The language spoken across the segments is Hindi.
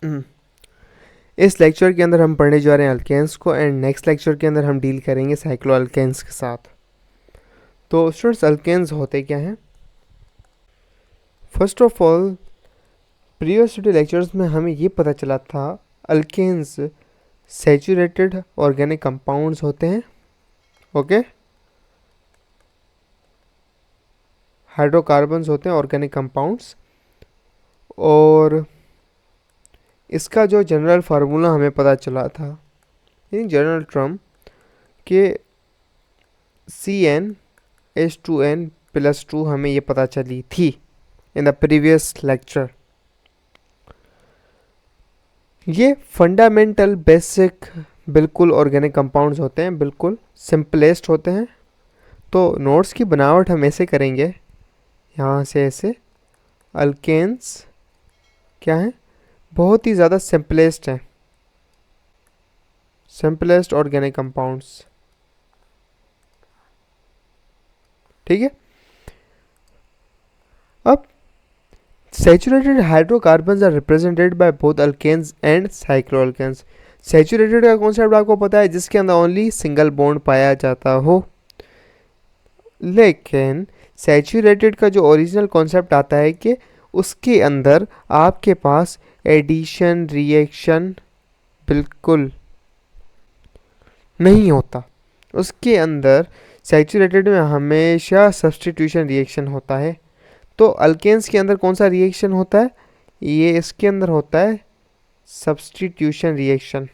इस लेक्चर के अंदर हम पढ़ने जा रहे हैं अल्केन्स को, एंड नेक्स्ट लेक्चर के अंदर हम डील करेंगे साइक्लो अल्केन्स के साथ। तो स्टूडेंट्स, अल्केन्स होते क्या हैं? First of all, previous to lectures में हमें ये पता चला था अल्केन्स सैचुरेटेड ऑर्गेनिक कंपाउंड्स होते हैं। ओके, हाइड्रोकार्बन्स होते हैं ऑर्गेनिक कंपाउंड्स, और इसका जो जनरल फार्मूला हमें पता चला था इन जनरल टर्म कि CnH2n+2 हमें ये पता चली थी इन द प्रीवियस लेक्चर। ये फंडामेंटल बेसिक बिल्कुल ऑर्गेनिक कंपाउंड्स होते हैं, बिल्कुल सिंपलेस्ट होते हैं। तो नोट्स की बनावट हम ऐसे करेंगे, यहाँ से ऐसे। अल्केन्स क्या है? बहुत ही ज़्यादा सिंपलेस्ट हैं, सिंपलेस्ट ऑर्गेनिक कंपाउंड्स। ठीक है। अब saturated hydrocarbons are represented by both alkanes and cycloalkanes. Saturated का कॉन्सेप्ट आपको पता है, जिसके अंदर ओनली सिंगल बॉन्ड पाया जाता हो। लेकिन सैचुरेटेड का जो ओरिजिनल कॉन्सेप्ट आता है कि उसके अंदर आपके पास एडिशन रिएक्शन बिल्कुल नहीं होता। उसके अंदर सैचुरेटेड में हमेशा सब्स्टिट्यूशन रिएक्शन होता है। तो अल्केन्स के अंदर कौन सा रिएक्शन होता है? ये इसके अंदर होता है सब्स्टिट्यूशन रिएक्शन।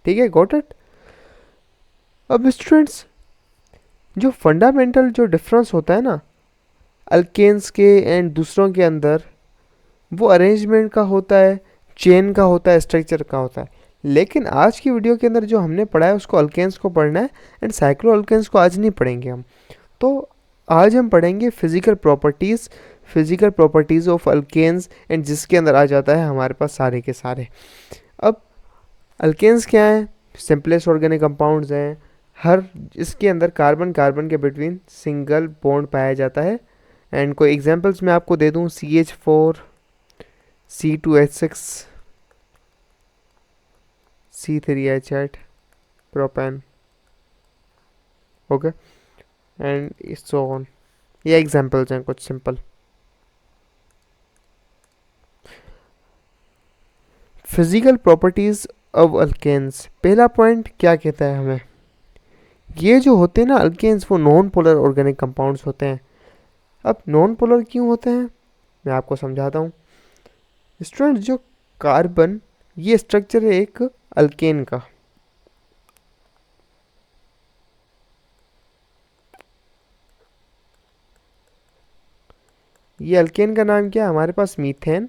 ठीक है, गॉट इट। अब स्टूडेंट्स, जो फंडामेंटल जो डिफरेंस होता है ना अल्केन्स के एंड दूसरों के अंदर, वो अरेंजमेंट का होता है, चेन का होता है, स्ट्रक्चर का होता है। लेकिन आज की वीडियो के अंदर जो हमने पढ़ा है उसको अल्केन्स को पढ़ना है, एंड साइक्लो अल्केन्स को आज नहीं पढ़ेंगे हम। तो आज हम पढ़ेंगे physical properties of alkanes, and जिसके अंदर आ जाता है हमारे पास सारे के सारे। अब अल्केन्स क्या हैं? सिंपलेस्ट ऑर्गेनिक कंपाउंड्स हैं। हर इसके अंदर कार्बन कार्बन के बिटवीन सिंगल बॉन्ड पाया जाता है। एंड कोई एग्जांपल्स मैं आपको दे दूं, CH4, C2H6, C3H8, propane. Okay, and so on. ये एग्जांपल्स हैं कुछ simple. Physical properties of alkanes, पहला पॉइंट क्या कहता है हमें? ये जो होते हैं ना अल्केन्स, वो नॉन पोलर ऑर्गेनिक कंपाउंड्स होते हैं। अब नॉन पोलर क्यों होते हैं मैं आपको समझाता हूँ। स्टूडेंट, जो कार्बन, ये स्ट्रक्चर है एक अल्केन का। ये अल्केन का नाम क्या है? हमारे पास मीथेन।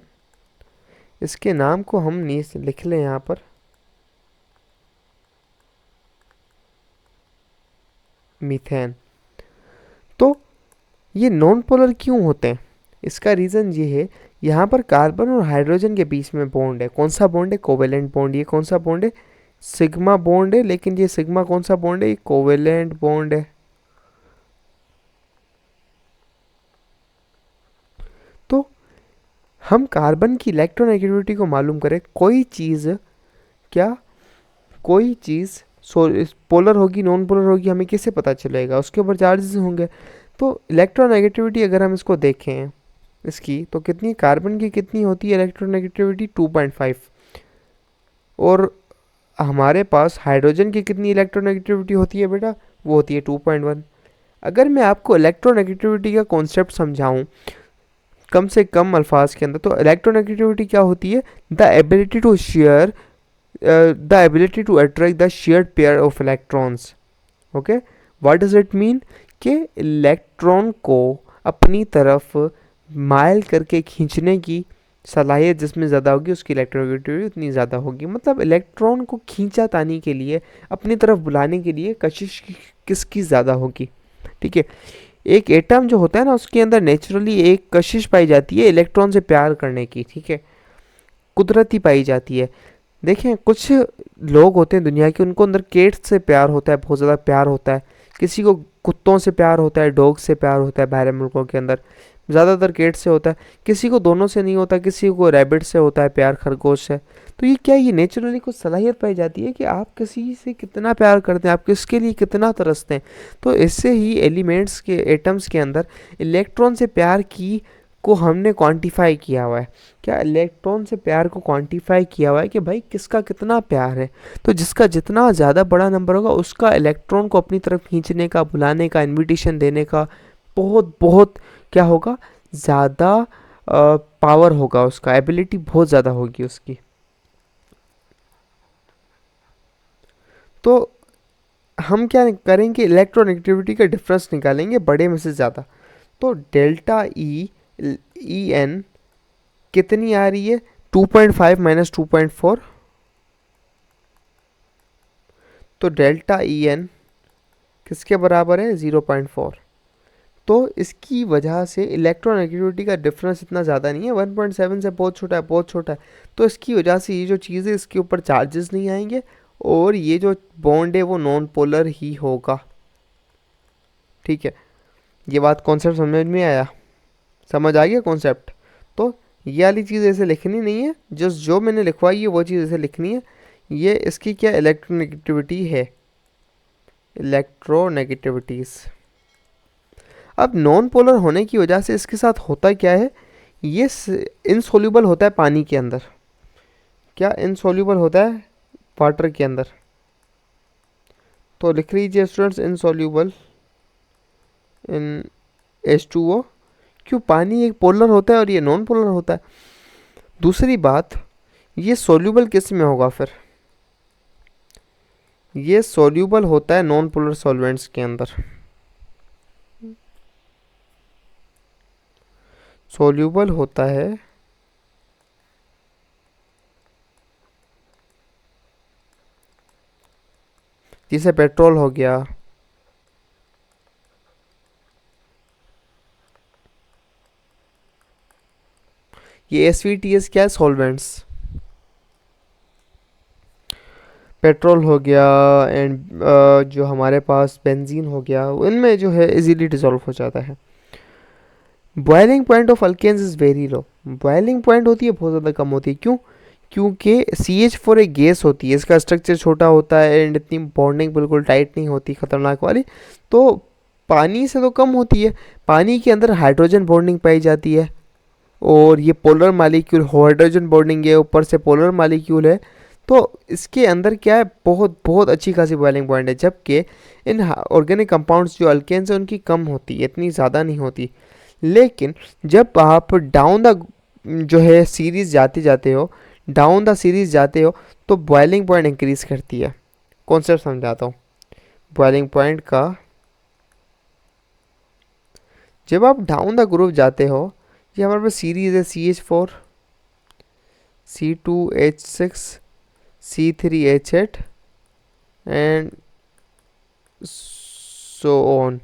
इसके नाम को हम नीचे लिख लें यहाँ पर, मीथेन। तो ये नॉन पोलर क्यों होते हैं? इसका रीज़न ये है, यहाँ पर कार्बन और हाइड्रोजन के बीच में बॉन्ड है। कौन सा बॉन्ड है? Covalent bond. ये कौन सा बॉन्ड है? सिग्मा बॉन्ड है। लेकिन ये सिग्मा कौन सा बॉन्ड है? ये कोवेलेंट बॉन्ड है। तो हम कार्बन की इलेक्ट्रोनेगेटिविटी को मालूम करें, कोई चीज़ पोलर होगी नॉन पोलर होगी, हमें कैसे पता चलेगा? उसके ऊपर चार्जेस होंगे। तो इलेक्ट्रोनेगेटिविटी अगर हम इसको देखें इसकी, तो कितनी कार्बन की कितनी होती है इलेक्ट्रोनेगेटिविटी? 2.5। और हमारे पास हाइड्रोजन की कितनी इलेक्ट्रोनेगेटिविटी होती है बेटा? वो होती है 2.1। अगर मैं आपको इलेक्ट्रोनेगेटिविटी का कॉन्सेप्ट समझाऊं कम से कम अल्फाज के अंदर, तो इलेक्ट्रोनेगेटिविटी क्या होती है? The ability to attract the shared pair of electrons. Okay, what does it mean? कि इलेक्ट्रॉन को अपनी तरफ माइल करके खींचने की सलाहियत जिसमें ज़्यादा होगी, उसकी इलेक्ट्रोनेगेटिविटी उतनी ज़्यादा होगी। मतलब इलेक्ट्रॉन को खींचा तानी के लिए, अपनी तरफ बुलाने के लिए कशिश किसकी ज़्यादा होगी? ठीक है, एक एटम जो होता है ना, उसके अंदर नेचुरली एक कशिश पाई जाती है इलेक्ट्रॉन से प्यार करने की। ठीक है, कुदरती पाई जाती है। देखें, कुछ लोग होते हैं दुनिया के, उनको अंदर केट्स से प्यार होता है, बहुत ज़्यादा प्यार होता है। किसी को कुत्तों से प्यार होता है, डॉग से प्यार होता है बाहर मुल्कों के अंदर। ज़्यादातर केट से होता है, किसी को दोनों से नहीं होता, किसी को रैबिट से होता है प्यार, खरगोश से। तो ये क्या, ये नेचुरली कुछ सलाहियत पाई जाती है कि आप किसी से कितना प्यार करते हैं, आप किसके लिए कितना तरसते हैं। तो इससे ही एलिमेंट्स के, एटम्स के अंदर इलेक्ट्रॉन से प्यार की को हमने क्वांटिफाई किया हुआ है। क्या, इलेक्ट्रॉन से प्यार को क्वांटिफाई किया हुआ है कि भाई किसका कितना प्यार है। तो जिसका जितना ज़्यादा बड़ा नंबर होगा उसका इलेक्ट्रॉन को अपनी तरफ खींचने का, बुलाने का, इनविटेशन देने का बहुत बहुत क्या होगा, ज़्यादा पावर होगा, उसका एबिलिटी बहुत ज़्यादा होगी उसकी। तो हम क्या करेंगे, इलेक्ट्रोनेगेटिविटी का डिफरेंस निकालेंगे बड़े में से ज़्यादा। तो डेल्टा ई एन कितनी आ रही है, 2.5 माइनस 2.4। तो डेल्टा ई एन किसके बराबर है, 0.4। तो इसकी वजह से इलेक्ट्रोनेगेटिविटी का डिफरेंस इतना ज़्यादा नहीं है, 1.7 से बहुत छोटा है, बहुत छोटा है। तो इसकी वजह से ये जो चीज़ है इसके ऊपर चार्जेस नहीं आएंगे, और ये जो बॉन्ड है वो नॉन पोलर ही होगा। ठीक है, ये बात कॉन्सेप्ट समझ में आया, समझ आ गया कॉन्सेप्ट। तो ये वाली चीज़ ऐसे लिखनी नहीं है, जस्ट जो मैंने लिखवाई है वो चीज़ ऐसे लिखनी है। ये इसकी क्या इलेक्ट्रोनेगेटिविटी है, इलेक्ट्रोनेगेटिविटीज़। अब नॉन पोलर होने की वजह से इसके साथ होता क्या है, ये इनसोल्यूबल होता है पानी के अंदर। क्या इनसोल्यूबल होता है वाटर के अंदर। तो लिख लीजिए स्टूडेंट्स, इनसोल्यूबल इन H2O। क्यों, पानी एक पोलर होता है और ये नॉन पोलर होता है। दूसरी बात, ये सोल्यूबल किस में होगा फिर, ये सोल्यूबल होता है नॉन पोलर सॉल्वेंट्स के अंदर। सोल्यूबल होता है जैसे पेट्रोल हो गया, ये SVTS क्या है, सॉल्वेंट्स। पेट्रोल हो गया एंड जो हमारे पास बेंजीन हो गया, इनमें जो है इजीली डिसॉल्व हो जाता है। Boiling point of alkanes is very low. Boiling point होती है बहुत ज़्यादा कम होती है। क्यों, क्योंकि CH4 एक गैस होती है, इसका स्ट्रक्चर छोटा होता है एंड इतनी बॉन्डिंग बिल्कुल टाइट नहीं होती, ख़तरनाक वाली। तो पानी से तो कम होती है। पानी के अंदर हाइड्रोजन बॉन्डिंग पाई जाती है, और ये पोलर मालिक्यूल, हाइड्रोजन बॉन्डिंग है, ऊपर से पोलर मालिक्यूल है। तो इसके अंदर क्या है, बहुत बहुत अच्छी खासी बॉइलिंग पॉइंट है। जबकि इन ऑर्गेनिक कंपाउंड्स जो अल्केन्स हैं उनकी कम होती है, इतनी ज़्यादा नहीं होती। लेकिन जब आप डाउन द जो है सीरीज़ जाते जाते हो, डाउन द सीरीज़ जाते हो, तो बॉइलिंग पॉइंट इंक्रीज़ करती है। कॉन्सेप्ट समझाता हूँ बॉइलिंग पॉइंट का। जब आप डाउन द ग्रुप जाते हो, ये हमारे पास सीरीज़ है CH4, C2H6, C3H8 and so on.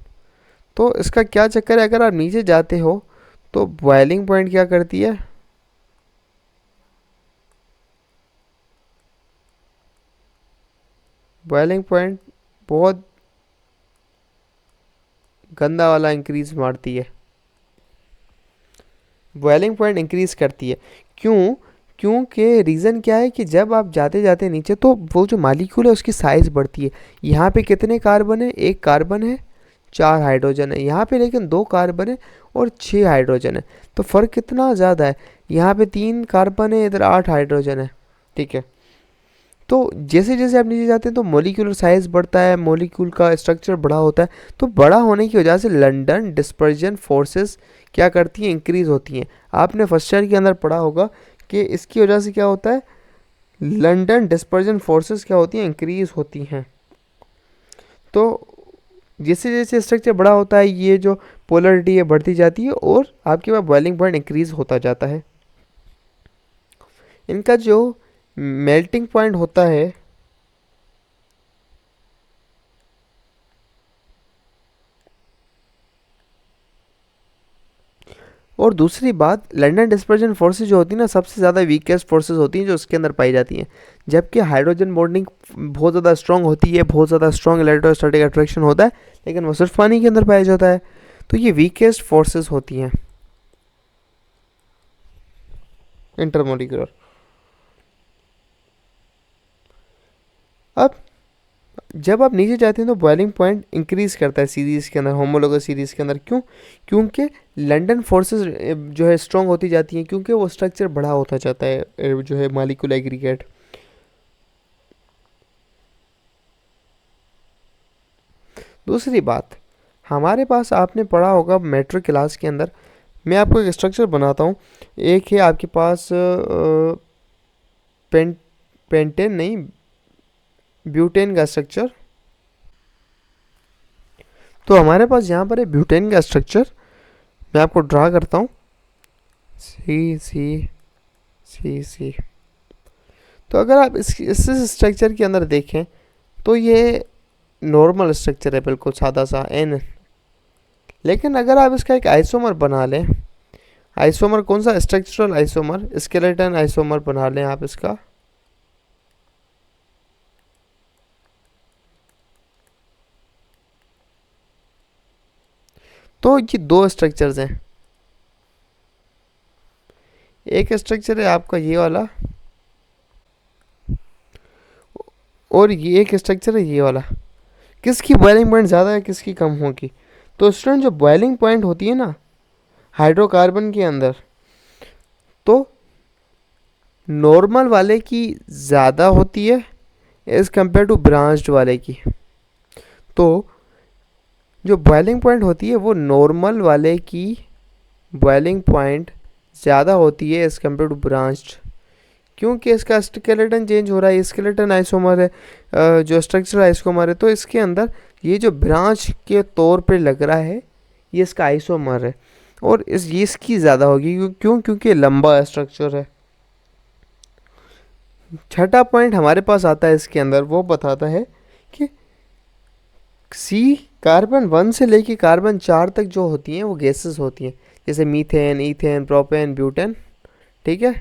तो इसका क्या चक्कर है, अगर आप नीचे जाते हो तो बॉइलिंग पॉइंट क्या करती है, बॉइलिंग पॉइंट बहुत गंदा वाला इंक्रीज मारती है, बॉइलिंग पॉइंट इंक्रीज करती है। क्यों, क्योंकि रीज़न क्या है कि जब आप जाते जाते नीचे तो वो जो मालिक्यूल है उसकी साइज़ बढ़ती है। यहाँ पे कितने कार्बन है, एक कार्बन है, 4 हाइड्रोजन है। यहाँ पे लेकिन 2 कार्बन है और 6 हाइड्रोजन है। तो फ़र्क कितना ज़्यादा है, यहाँ पे 3 कार्बन है, इधर 8 हाइड्रोजन है। ठीक है, तो जैसे जैसे आप नीचे जाते हैं तो मॉलिक्यूलर साइज़ बढ़ता है, मॉलिक्यूल का स्ट्रक्चर बड़ा होता है। तो बड़ा होने की वजह से लंदन डिस्पर्जन फोर्सेस क्या करती हैं, इंक्रीज़ होती हैं। आपने फर्स्ट ईयर के अंदर पढ़ा होगा कि इसकी वजह से क्या होता है, लंदन डिस्पर्जन फोर्सेस क्या होती हैं, इंक्रीज़ होती हैं। तो जैसे जैसे स्ट्रक्चर बड़ा होता है ये जो पोलरिटी है बढ़ती जाती है और आपके पास बॉइलिंग पॉइंट इंक्रीज़ होता जाता है। इनका जो मेल्टिंग पॉइंट होता है, और दूसरी बात, लंदन डिस्पर्जन फोर्सेस जो होती है ना, सबसे ज़्यादा वीकेस्ट फोर्सेस होती हैं जो उसके अंदर पाई जाती हैं। जबकि हाइड्रोजन बॉन्डिंग बहुत ज़्यादा स्ट्रॉन्ग होती है, बहुत ज़्यादा स्ट्रॉन्ग इलेक्ट्रोस्टैटिक अट्रैक्शन होता है, लेकिन वो सिर्फ पानी के अंदर पाया जाता है। तो ये वीकेस्ट फोर्सेस होती हैं। इंटरमोलिकुलर। अब जब आप नीचे जाते हैं तो बॉइलिंग पॉइंट इंक्रीज करता है सीरीज के अंदर, होमोलोगस सीरीज के अंदर। क्यों? क्योंकि लंदन फोर्सेस जो है स्ट्रांग होती जाती हैं, क्योंकि वो स्ट्रक्चर बड़ा होता जाता है जो है मॉलिक्यूल एग्रीगेट। दूसरी बात, हमारे पास आपने पढ़ा होगा मेट्रो क्लास के अंदर, मैं आपको एक स्ट्रक्चर बनाता हूँ। एक है आपके पास पेंट पेंटेन नहीं, ब्यूटेन का स्ट्रक्चर। तो हमारे पास यहाँ पर है ब्यूटेन का स्ट्रक्चर, मैं आपको ड्रा करता हूँ। सी सी सी सी। तो अगर आप इस स्ट्रक्चर के अंदर देखें तो ये नॉर्मल स्ट्रक्चर है, बिल्कुल सादा सा एन। लेकिन अगर आप इसका एक आइसोमर बना लें, आइसोमर कौन सा? स्ट्रक्चरल आइसोमर, स्केलेटन आइसोमर बना लें आप इसका, तो ये दो स्ट्रक्चर्स हैं। एक स्ट्रक्चर है आपका ये वाला, और ये एक स्ट्रक्चर है ये वाला। किसकी बॉइलिंग पॉइंट ज़्यादा है, किसकी कम होगी? तो स्टूडेंट, जो बॉइलिंग पॉइंट होती है ना हाइड्रोकार्बन के अंदर, तो नॉर्मल वाले की ज़्यादा होती है एज़ कम्पेयर टू ब्रांच्ड वाले की। तो जो बॉइलिंग पॉइंट होती है वो नॉर्मल वाले की बॉइलिंग पॉइंट ज़्यादा होती है एज़ कम्पेयर टू ब्रांच्ड, क्योंकि इसका स्केलेटन चेंज हो रहा है। स्केलेटन आइसोमर है, जो स्ट्रक्चर आइसोमर है, तो इसके अंदर ये जो ब्रांच के तौर पे लग रहा है ये इसका आइसोमर है, और ये इसकी ज़्यादा होगी। क्यों? क्योंकि लंबा स्ट्रक्चर है। छठा पॉइंट हमारे पास आता है इसके अंदर, वो बताता है कि सी कार्बन 1 से लेके कार्बन 4 तक जो होती हैं वो गैसेस होती हैं, जैसे मीथेन, ईथेन, प्रोपेन, ब्यूटेन, ठीक है,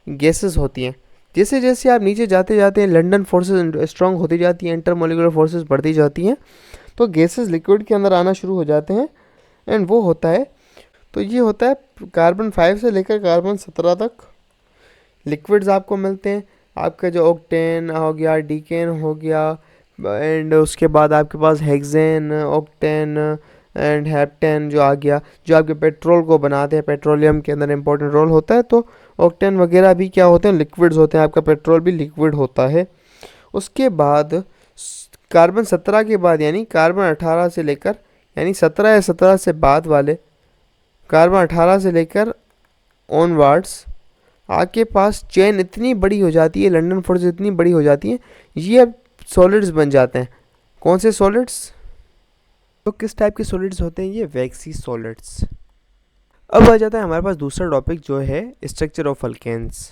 गैसेस होती हैं। जैसे जैसे आप नीचे जाते जाते हैं लंदन फोर्सेस स्ट्रांग होती जाती हैं, इंटरमोलिकुलर फोर्सेस बढ़ती जाती हैं, तो गैसेस लिक्विड के अंदर आना शुरू हो जाते हैं, एंड वो होता है, तो ये होता है कार्बन 5 से लेकर कार्बन 17 तक लिक्विड्स आपको मिलते हैं। आपका जो ऑक्टेन हो गया, डीकेन हो गया, एंड उसके बाद आपके पास हेक्सेन, ऑक्टेन एंड हेप्टेन जो आ गया, जो आपके पेट्रोल को बनाते हैं, पेट्रोलियम के अंदर इंपॉर्टेंट रोल होता है। तो ऑक्टेन वगैरह भी क्या होते हैं? लिक्विड्स होते हैं। आपका पेट्रोल भी लिक्विड होता है। उसके बाद कार्बन 17 के बाद, यानी कार्बन 18 से लेकर, यानी 17 या 17 से बाद वाले कार्बन 18 से लेकर ऑनवर्ड्स आपके पास चेन इतनी बड़ी हो जाती है, लंदन फोर्स इतनी बड़ी हो जाती है, ये अब सॉलिड्स बन जाते हैं। कौन से सॉलिड्स? तो किस टाइप के सॉलिड्स होते हैं? ये वैक्सी सॉलिड्स। अब आ जाता है हमारे पास दूसरा टॉपिक, जो है स्ट्रक्चर ऑफ अल्केन्स।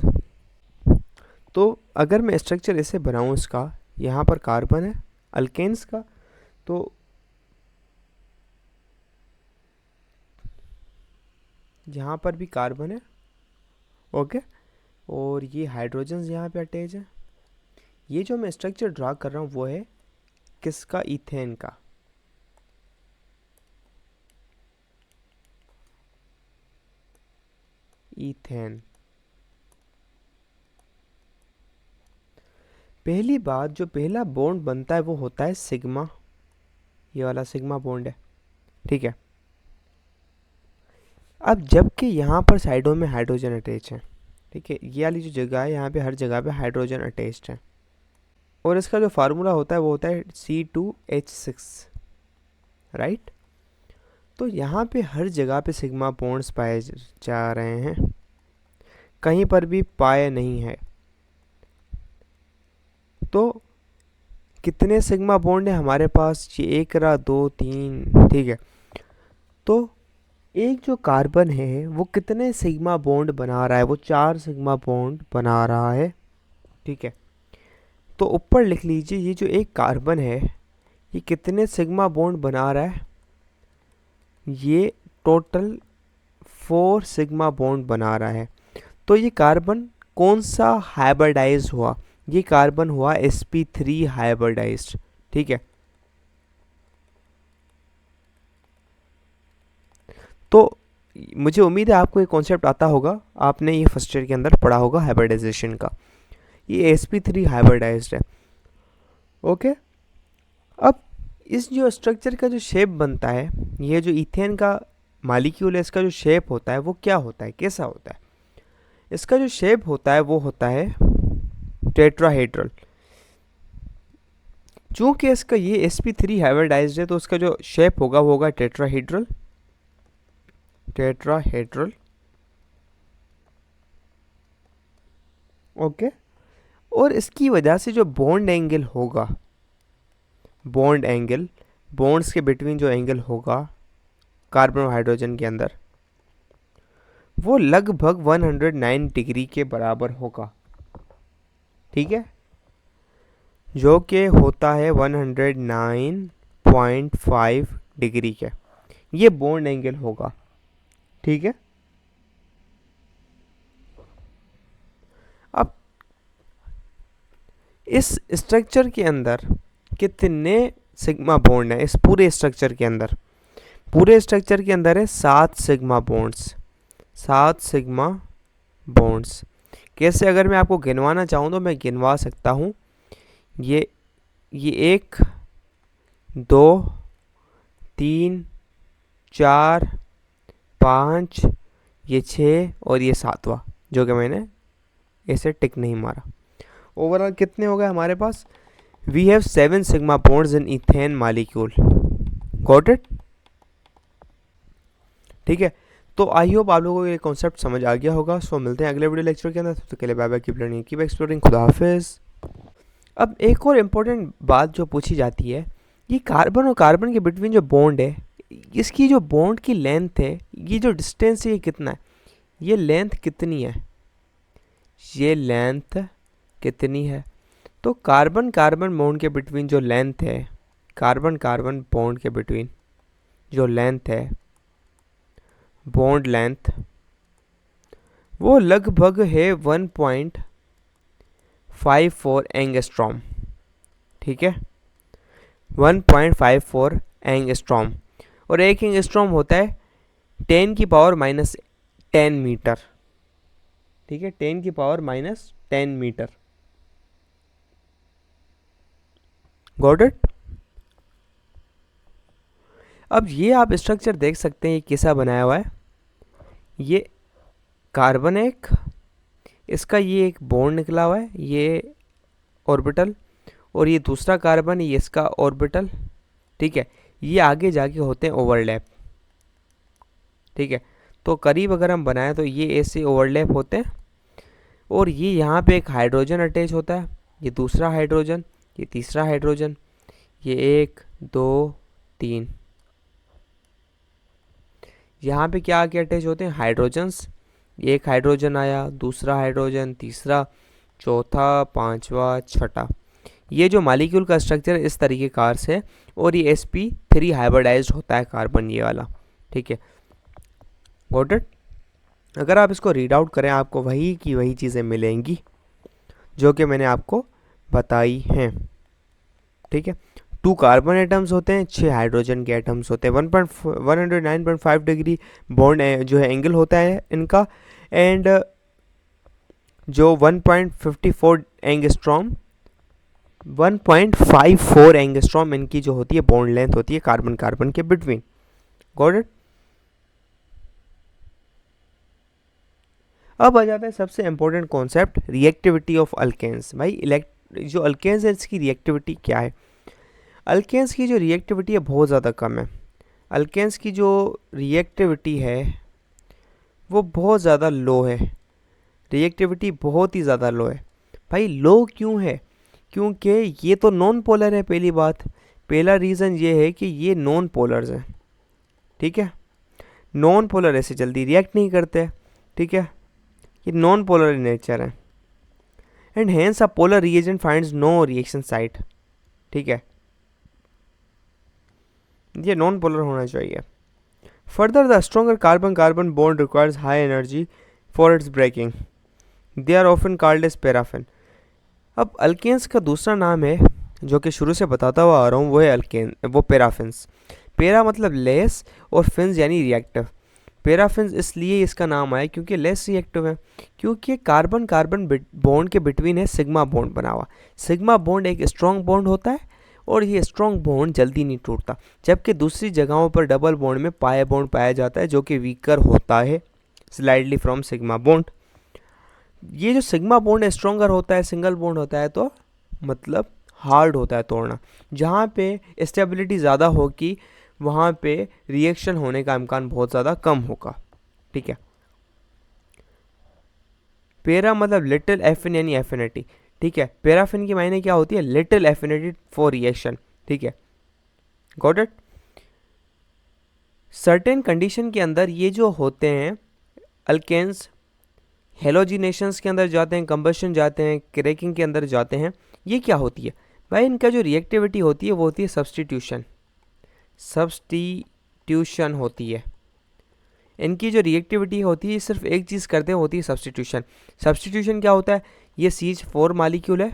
तो अगर मैं स्ट्रक्चर ऐसे बनाऊँ इसका, यहाँ पर कार्बन है अल्केन्स का, तो यहाँ पर भी कार्बन है, ओके, और ये हाइड्रोजन यहाँ पे अटैच है। ये जो मैं स्ट्रक्चर ड्रा कर रहा हूँ वो है किसका? इथेन का। इथेन। पहली बात, जो पहला बॉन्ड बनता है वो होता है सिग्मा, ये वाला सिग्मा बॉन्ड है, ठीक है। अब जबकि यहाँ पर साइडों में हाइड्रोजन अटैच है, ठीक है, ये वाली जो जगह है यहाँ पे हर जगह पे हाइड्रोजन अटैच्ड है, और इसका जो फार्मूला होता है वो होता है C2H6, राइट। तो यहाँ पे हर जगह पे सिग्मा बॉन्ड्स पाए जा रहे हैं, कहीं पर भी पाए नहीं है। तो कितने सिग्मा बॉन्ड है हमारे पास? ये 1 रहा, 2, 3, ठीक है। तो एक जो कार्बन है वो कितने सिग्मा बॉन्ड बना रहा है? वो 4 सिग्मा बॉन्ड बना रहा है, ठीक है। तो ऊपर लिख लीजिए, ये जो एक कार्बन है ये कितने सिग्मा बॉन्ड बना रहा है? ये टोटल 4 सिग्मा बॉन्ड बना रहा है। तो ये कार्बन कौन सा हाइब्रिडाइज हुआ? ये कार्बन हुआ sp3 हाइब्रिडाइज्ड, ठीक है। तो मुझे उम्मीद है आपको ये कॉन्सेप्ट आता होगा, आपने ये फर्स्ट ईयर के अंदर पढ़ा होगा हाइब्रिडाइजेशन का। ये sp3 हाइब्रिडाइज्ड है। ओके, अब इस जो स्ट्रक्चर का जो शेप बनता है, ये जो इथेन का मालिक्यूल है, इसका जो शेप होता है वो क्या होता है, कैसा होता है? इसका जो शेप होता है वो होता है टेट्राहेड्रल। चूंकि इसका ये sp3 हाइब्रिडाइज्ड है तो उसका जो शेप होगा वो होगा टेट्राहेड्रल। Tetrahedral, okay. और इसकी वजह से जो बॉन्ड एंगल होगा, बॉन्ड एंगल, बॉन्ड्स के बिटवीन जो एंगल होगा कार्बन और हाइड्रोजन के अंदर, वो लगभग 109 डिग्री के बराबर होगा। ठीक है, जो कि होता है 109.5 डिग्री के, ये बॉन्ड एंगल होगा। ठीक है, अब इस स्ट्रक्चर के अंदर कितने सिग्मा बॉन्ड हैं? इस पूरे स्ट्रक्चर के अंदर, पूरे स्ट्रक्चर के अंदर है 7 सिग्मा बॉन्ड्स। 7 सिग्मा बॉन्ड्स कैसे, अगर मैं आपको गिनवाना चाहूँ तो मैं गिनवा सकता हूँ। ये 1 2 3 4 5, ये 6 और ये 7वां, जो कि मैंने ऐसे टिक नहीं मारा। ओवरऑल कितने हो गए हमारे पास? We have 7 sigma bonds in ethane molecule. Got it? ठीक है, तो आई होप आप लोगों को ये कॉन्सेप्ट समझ आ गया होगा। सो मिलते हैं अगले वीडियो लेक्चर के अंदर, तो के लिए bye bye, keep learning, keep exploring, खुदा हाफिज़। अब एक और इम्पोर्टेंट बात जो पूछी जाती है, ये कार्बन और कार्बन के बिटवीन जो बॉन्ड है, इसकी जो बॉन्ड की लेंथ है, ये जो डिस्टेंस है, ये कितना है? ये लेंथ कितनी है? ये लेंथ कितनी है? तो कार्बन कार्बन बॉन्ड के बिटवीन जो लेंथ है, कार्बन कार्बन बॉन्ड के बिटवीन जो लेंथ है, बॉन्ड लेंथ, वो लगभग है 1.54 एंगस्ट्रॉम। ठीक है, 1.54 एंगस्ट्रॉम, और एक एंगस्ट्रॉम होता है 10⁻⁻10 मीटर। ठीक है, 10⁻⁻10 मीटर। Got it? अब ये आप स्ट्रक्चर देख सकते हैं, ये कैसा बनाया हुआ है। ये कार्बन एक, इसका ये एक बॉन्ड निकला हुआ है, ये ऑर्बिटल, और ये दूसरा कार्बन, ये इसका ऑर्बिटल। ठीक है, ये आगे जाके होते हैं ओवरलैप। ठीक है, तो करीब अगर हम बनाएं तो ये ऐसे ओवरलैप होते हैं, और ये यहाँ पे एक हाइड्रोजन अटैच होता है, ये दूसरा हाइड्रोजन, ये तीसरा हाइड्रोजन, ये 1 2 3, यहाँ पे क्या आके अटैच होते हैं? हाइड्रोजन्स। एक हाइड्रोजन आया, दूसरा हाइड्रोजन, तीसरा, चौथा, पांचवा, छठा। ये जो मालिक्यूल का स्ट्रक्चर इस तरीके कार से है, और ये sp3 हाइब्रिडाइज्ड होता है कार्बन, ये वाला। ठीक है, गॉट इट? अगर आप इसको रीड आउट करें, आपको वही की वही चीज़ें मिलेंगी जो कि मैंने आपको बताई हैं। ठीक है, 2 कार्बन एटम्स होते हैं, 6 हाइड्रोजन के एटम्स होते हैं, 109.5 डिग्री बॉन्ड जो है एंगल होता है इनका, एंड जो 1.54 एंगस्ट्रॉम, 1.54 एंगस्ट्रॉम इनकी जो होती है बॉन्ड लेंथ होती है कार्बन कार्बन के बिटवीन। Got it? अब आ जाता है सबसे important concept, reactivity of alkanes. भाई जो अल्केन्स है इसकी रिएक्टिविटी क्या है? अल्केन्स की जो रिएक्टिविटी है बहुत ज़्यादा कम है। अल्केन्स की जो रिएक्टिविटी है वो बहुत ज़्यादा लो है, रिएक्टिविटी बहुत ही ज़्यादा लो है। भाई लो क्यों है? क्योंकि ये तो नॉन पोलर है, पहली बात। पहला रीज़न ये है कि ये नॉन पोलर्स हैं। ठीक है, नॉन पोलर ऐसे जल्दी रिएक्ट नहीं करते। ठीक है, ये नॉन पोलर इन नेचर है, and hence a polar reagent finds no reaction site. ठीक है, ये नॉन पोलर होना चाहिए। Further the stronger carbon carbon bond requires high energy for its breaking, they are often called as paraffin. अब अल्केन्स का दूसरा नाम है जो कि शुरू से बताता हुआ आ रहा हूँ, वो है अल्केन, वो पैराफिन्स। पैरा मतलब लेस और फिन्स यानी रिएक्टिव। पैराफिन्स इसलिए इसका नाम आया क्योंकि लेस रिएक्टिव है, क्योंकि कार्बन कार्बन बॉन्ड के बिटवीन है सिग्मा बॉन्ड बना हुआ। सिग्मा बॉन्ड एक स्ट्रॉन्ग बॉन्ड होता है और ये स्ट्रॉन्ग बॉन्ड जल्दी नहीं टूटता, जबकि दूसरी जगहों पर डबल बॉन्ड में पाई बॉन्ड पाया जाता है जो कि वीकर होता है स्लाइडली फ्रॉम सिग्मा बॉन्ड। ये जो सिग्मा बॉन्ड स्ट्रॉन्गर होता है, सिंगल बॉन्ड होता है तो मतलब हार्ड होता है तोड़ना। जहाँ पे स्टेबिलिटी ज़्यादा होगी वहाँ पे रिएक्शन होने का इम्कान बहुत ज़्यादा कम होगा। ठीक है, पैरा मतलब लिटिल एफिन यानी एफिनिटी। ठीक है, पैराफिन की मायने क्या होती है, लिटिल एफिनिटी फॉर रिएक्शन। ठीक है, गॉट इट। सर्टेन कंडीशन के अंदर ये जो होते हैं अल्केन्स हेलोजिनेशंस के अंदर जाते हैं, कंबशन जाते हैं, क्रैकिंग के अंदर जाते हैं। ये क्या होती है भाई, इनका जो रिएक्टिविटी होती है वो होती है सब्सटीट्यूशन होती है। इनकी जो रिएक्टिविटी होती है सिर्फ एक चीज़ करते हैं, होती है सब्सटीट्यूशन। सब्सटीट्यूशन क्या होता है, ये CH4 मालिक्यूल है,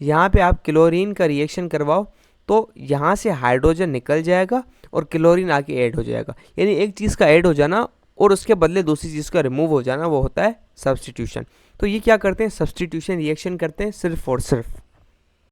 यहाँ पे आप क्लोरीन का रिएक्शन करवाओ तो यहाँ से हाइड्रोजन निकल जाएगा और क्लोरीन आके ऐड हो जाएगा। यानी एक चीज़ का ऐड हो जाना और उसके बदले दूसरी चीज़ का रिमूव हो जाना, वो होता है सब्सटीट्यूशन। तो ये क्या करते हैं, सब्सटीट्यूशन रिएक्शन करते हैं सिर्फ और सिर्फ।